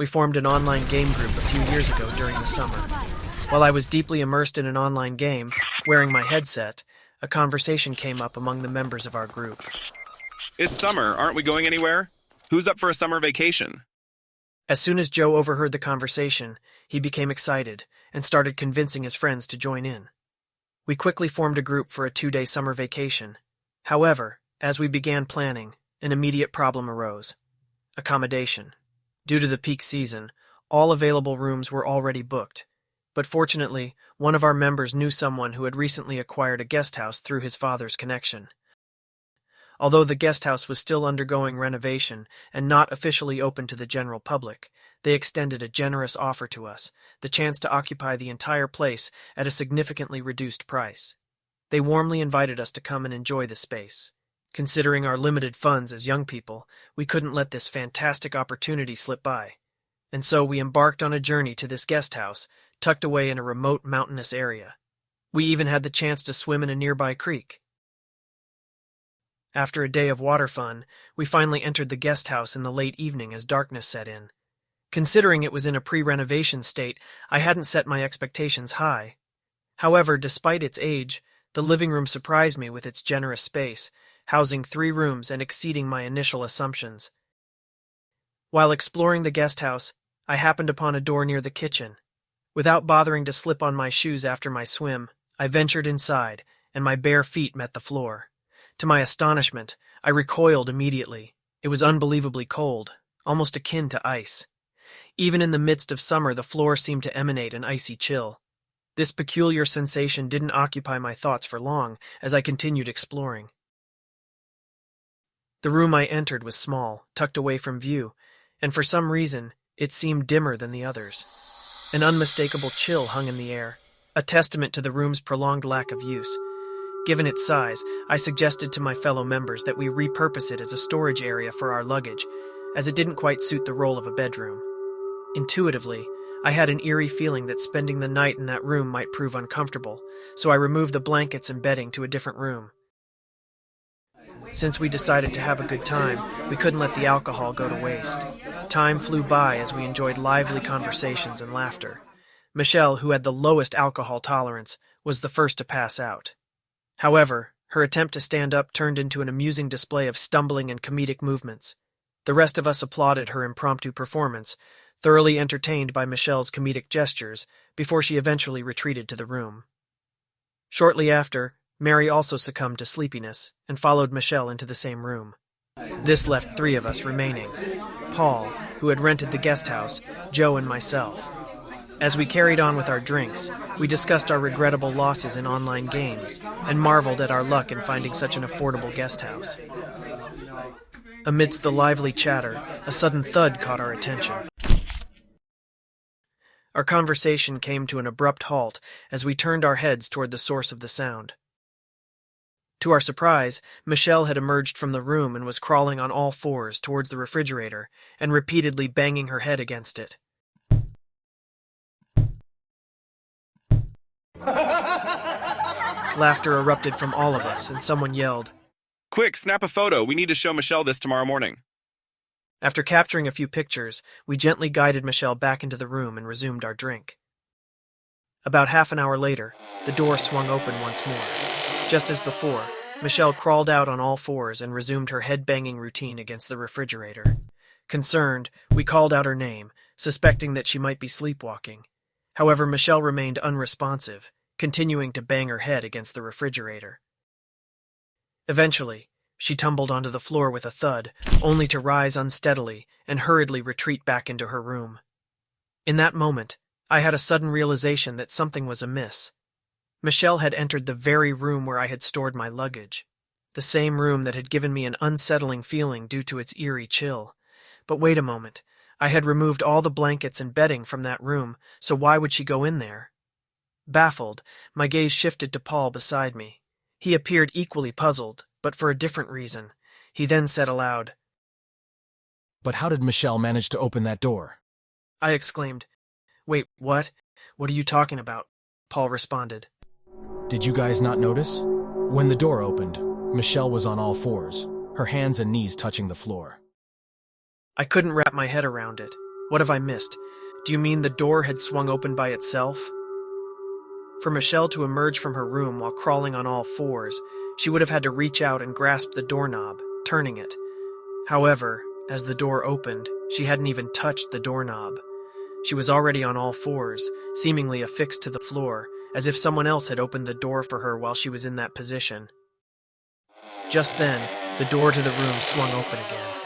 We formed an online game group a few years ago during the summer. While I was deeply immersed in an online game, wearing my headset, a conversation came up among the members of our group. It's summer. Aren't we going anywhere? Who's up for a summer vacation? As soon as Joe overheard the conversation, he became excited and started convincing his friends to join in. We quickly formed a group for a 2-day summer vacation. However, as we began planning, an immediate problem arose: accommodation. Due to the peak season, all available rooms were already booked, but fortunately, one of our members knew someone who had recently acquired a guest house through his father's connection. Although the guest house was still undergoing renovation and not officially open to the general public, they extended a generous offer to us, the chance to occupy the entire place at a significantly reduced price. They warmly invited us to come and enjoy the space. Considering our limited funds as young people, we couldn't let this fantastic opportunity slip by. And so we embarked on a journey to this guest house, tucked away in a remote mountainous area. We even had the chance to swim in a nearby creek. After a day of water fun, we finally entered the guest house in the late evening as darkness set in. Considering it was in a pre-renovation state, I hadn't set my expectations high. However, despite its age, the living room surprised me with its generous space, housing 3 rooms and exceeding my initial assumptions. While exploring the guest house, I happened upon a door near the kitchen. Without bothering to slip on my shoes after my swim, I ventured inside, and my bare feet met the floor. To my astonishment, I recoiled immediately. It was unbelievably cold, almost akin to ice. Even in the midst of summer, the floor seemed to emanate an icy chill. This peculiar sensation didn't occupy my thoughts for long as I continued exploring. The room I entered was small, tucked away from view, and for some reason, it seemed dimmer than the others. An unmistakable chill hung in the air, a testament to the room's prolonged lack of use. Given its size, I suggested to my fellow members that we repurpose it as a storage area for our luggage, as it didn't quite suit the role of a bedroom. Intuitively, I had an eerie feeling that spending the night in that room might prove uncomfortable, so I removed the blankets and bedding to a different room. Since we decided to have a good time, we couldn't let the alcohol go to waste. Time flew by as we enjoyed lively conversations and laughter. Michelle, who had the lowest alcohol tolerance, was the first to pass out. However, her attempt to stand up turned into an amusing display of stumbling and comedic movements. The rest of us applauded her impromptu performance, thoroughly entertained by Michelle's comedic gestures, before she eventually retreated to the room. Shortly after, Mary also succumbed to sleepiness and followed Michelle into the same room. This left 3 of us remaining: Paul, who had rented the guest house, Joe, and myself. As we carried on with our drinks, we discussed our regrettable losses in online games and marveled at our luck in finding such an affordable guest house. Amidst the lively chatter, a sudden thud caught our attention. Our conversation came to an abrupt halt as we turned our heads toward the source of the sound. To our surprise, Michelle had emerged from the room and was crawling on all 4s towards the refrigerator and repeatedly banging her head against it. Laughter erupted from all of us, and someone yelled, Quick, snap a photo. We need to show Michelle this tomorrow morning. After capturing a few pictures, we gently guided Michelle back into the room and resumed our drink. About half an hour later, the door swung open once more. Just as before, Michelle crawled out on all 4s and resumed her head-banging routine against the refrigerator. Concerned, we called out her name, suspecting that she might be sleepwalking. However, Michelle remained unresponsive, continuing to bang her head against the refrigerator. Eventually, she tumbled onto the floor with a thud, only to rise unsteadily and hurriedly retreat back into her room. In that moment, I had a sudden realization that something was amiss. Michelle had entered the very room where I had stored my luggage, the same room that had given me an unsettling feeling due to its eerie chill. But wait a moment, I had removed all the blankets and bedding from that room, so why would she go in there? Baffled, my gaze shifted to Paul beside me. He appeared equally puzzled, but for a different reason. He then said aloud, "But how did Michelle manage to open that door?" I exclaimed. "Wait, what? What are you talking about?" Paul responded. "Did you guys not notice? When the door opened, Michelle was on all 4s, her hands and knees touching the floor." I couldn't wrap my head around it. What have I missed? Do you mean the door had swung open by itself? For Michelle to emerge from her room while crawling on all fours, she would have had to reach out and grasp the doorknob, turning it. However, as the door opened, she hadn't even touched the doorknob. She was already on all fours, seemingly affixed to the floor, as if someone else had opened the door for her while she was in that position. Just then, the door to the room swung open again.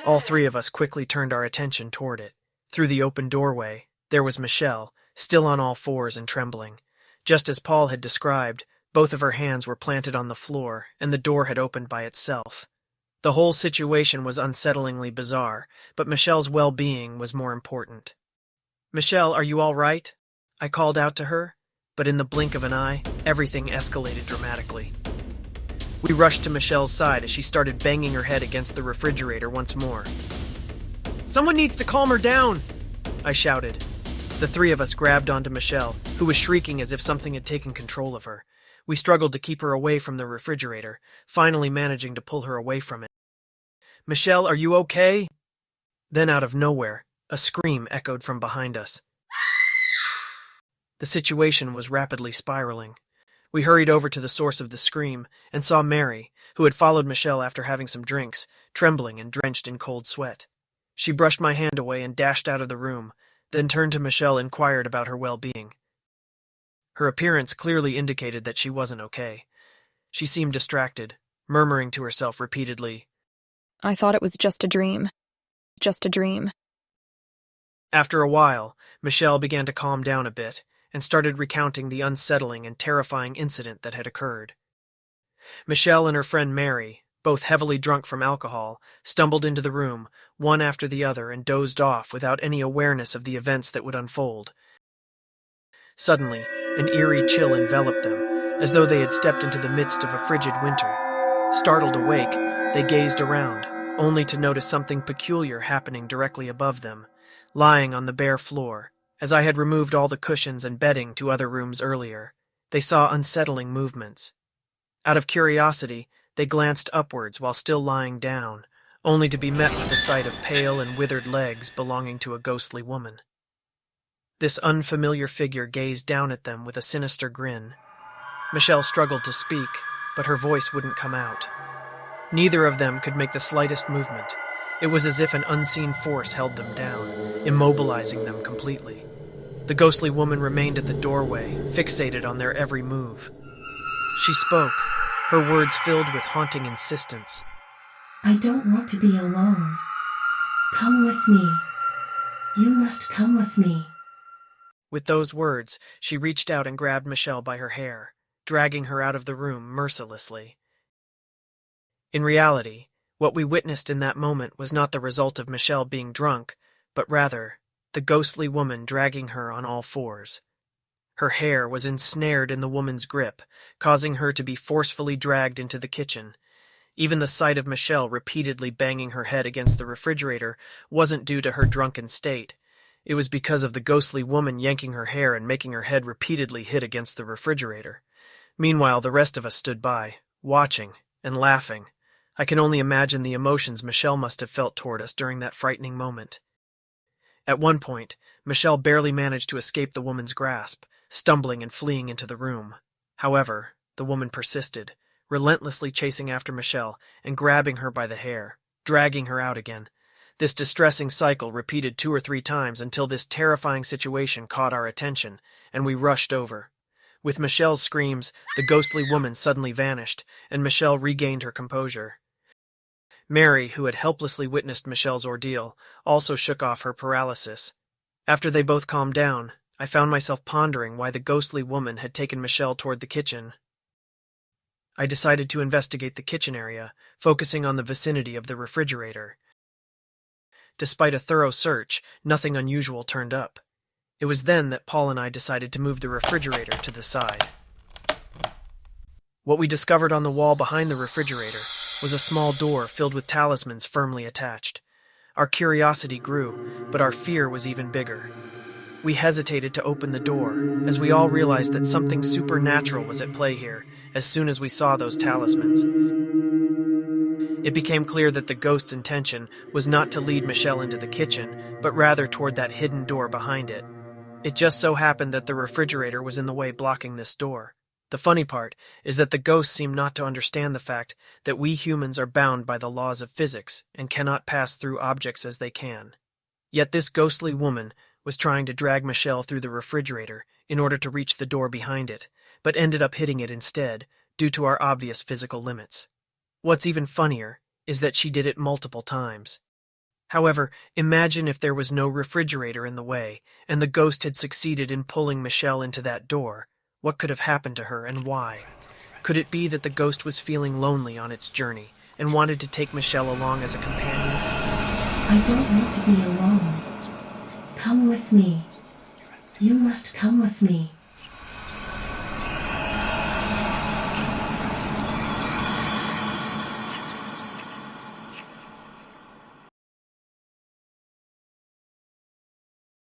All three of us quickly turned our attention toward it. Through the open doorway, there was Michelle, still on all fours and trembling. Just as Paul had described, both of her hands were planted on the floor, and the door had opened by itself. The whole situation was unsettlingly bizarre, but Michelle's well-being was more important. "Michelle, are you all right?" I called out to her, but in the blink of an eye, everything escalated dramatically. We rushed to Michelle's side as she started banging her head against the refrigerator once more. "Someone needs to calm her down!" I shouted. The three of us grabbed onto Michelle, who was shrieking as if something had taken control of her. We struggled to keep her away from the refrigerator, finally managing to pull her away from it. "Michelle, are you okay?" Then out of nowhere, a scream echoed from behind us. The situation was rapidly spiraling. We hurried over to the source of the scream and saw Mary, who had followed Michelle after having some drinks, trembling and drenched in cold sweat. She brushed my hand away and dashed out of the room, then turned to Michelle and inquired about her well-being. Her appearance clearly indicated that she wasn't okay. She seemed distracted, murmuring to herself repeatedly, "I thought it was just a dream. Just a dream." After a while, Michelle began to calm down a bit and started recounting the unsettling and terrifying incident that had occurred. Michelle and her friend Mary, both heavily drunk from alcohol, stumbled into the room, one after the other, and dozed off without any awareness of the events that would unfold. Suddenly, an eerie chill enveloped them, as though they had stepped into the midst of a frigid winter. Startled awake, they gazed around, only to notice something peculiar happening directly above them, lying on the bare floor. As I had removed all the cushions and bedding to other rooms earlier, they saw unsettling movements. Out of curiosity, they glanced upwards while still lying down, only to be met with the sight of pale and withered legs belonging to a ghostly woman. This unfamiliar figure gazed down at them with a sinister grin. Michelle struggled to speak, but her voice wouldn't come out. Neither of them could make the slightest movement. It was as if an unseen force held them down, immobilizing them completely. The ghostly woman remained at the doorway, fixated on their every move. She spoke, her words filled with haunting insistence. "I don't want to be alone. Come with me. You must come with me." With those words, she reached out and grabbed Michelle by her hair, dragging her out of the room mercilessly. In reality, what we witnessed in that moment was not the result of Michelle being drunk, but rather, the ghostly woman dragging her on all fours. Her hair was ensnared in the woman's grip, causing her to be forcefully dragged into the kitchen. Even the sight of Michelle repeatedly banging her head against the refrigerator wasn't due to her drunken state. It was because of the ghostly woman yanking her hair and making her head repeatedly hit against the refrigerator. Meanwhile, the rest of us stood by, watching and laughing. I can only imagine the emotions Michelle must have felt toward us during that frightening moment. At one point, Michelle barely managed to escape the woman's grasp, stumbling and fleeing into the room. However, the woman persisted, relentlessly chasing after Michelle and grabbing her by the hair, dragging her out again. This distressing cycle repeated 2 or 3 times until this terrifying situation caught our attention, and we rushed over. With Michelle's screams, the ghostly woman suddenly vanished, and Michelle regained her composure. Mary, who had helplessly witnessed Michelle's ordeal, also shook off her paralysis. After they both calmed down, I found myself pondering why the ghostly woman had taken Michelle toward the kitchen. I decided to investigate the kitchen area, focusing on the vicinity of the refrigerator. Despite a thorough search, nothing unusual turned up. It was then that Paul and I decided to move the refrigerator to the side. What we discovered on the wall behind the refrigerator was a small door filled with talismans firmly attached. Our curiosity grew, but our fear was even bigger. We hesitated to open the door, as we all realized that something supernatural was at play here as soon as we saw those talismans. It became clear that the ghost's intention was not to lead Michelle into the kitchen, but rather toward that hidden door behind it. It just so happened that the refrigerator was in the way, blocking this door. The funny part is that the ghost seemed not to understand the fact that we humans are bound by the laws of physics and cannot pass through objects as they can. Yet this ghostly woman was trying to drag Michelle through the refrigerator in order to reach the door behind it, but ended up hitting it instead due to our obvious physical limits. What's even funnier is that she did it multiple times. However, imagine if there was no refrigerator in the way and the ghost had succeeded in pulling Michelle into that door. What could have happened to her and why? Could it be that the ghost was feeling lonely on its journey and wanted to take Michelle along as a companion? I don't want to be alone. Come with me. You must come with me.